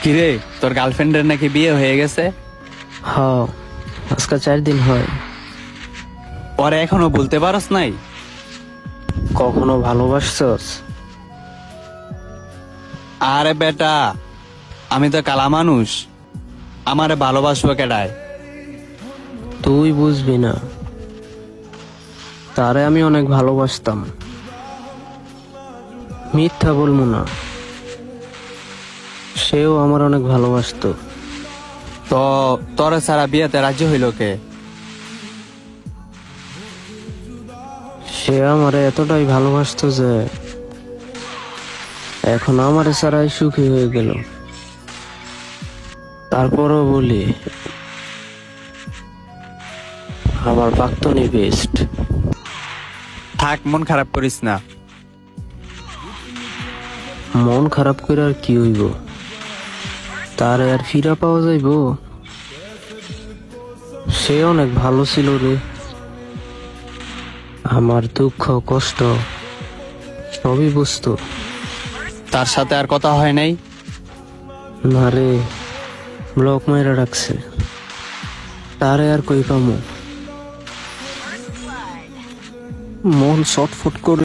কিরে, তোর গার্লফ্রেন্ডের নাকি বিয়ে হয়ে গেছে? হ, আজকে 4 দিন হয়। ওরে এখনো বলতে পারস নাই? কখনো ভালোবাসছস? আরে বেটা, আমি তো কালা মানুষ, আমারে ভালোবাসবো কেডায়? তুই বুঝবি না, তারে আমি অনেক ভালোবাসতাম। মিথ্যা বলবো না, সেও আমার অনেক ভালোবাসতো। তো তোরে সারা বিয়েতে রাজি হইল কে? সে আমারে এতটাই ভালোবাসতো যে এখন আমারে ছাড়াই সুখী হয়ে গেল। তারপরও বলি, আমার প্রাক্তনী বেস্ট। থাক, মন খারাপ করিস না। মন খারাপ করে আর কি হইব? তার আর ফিরা পাওয়া যাইব? সে অনেক ভালো ছিল রে। আমার দুঃখ কষ্ট সবই বুঝতো। তার সাথে আর কথা হয় নাই? না রে, ব্লক মাইরা রাখছে। তারে আর কই পামু? মন ছটফট করে।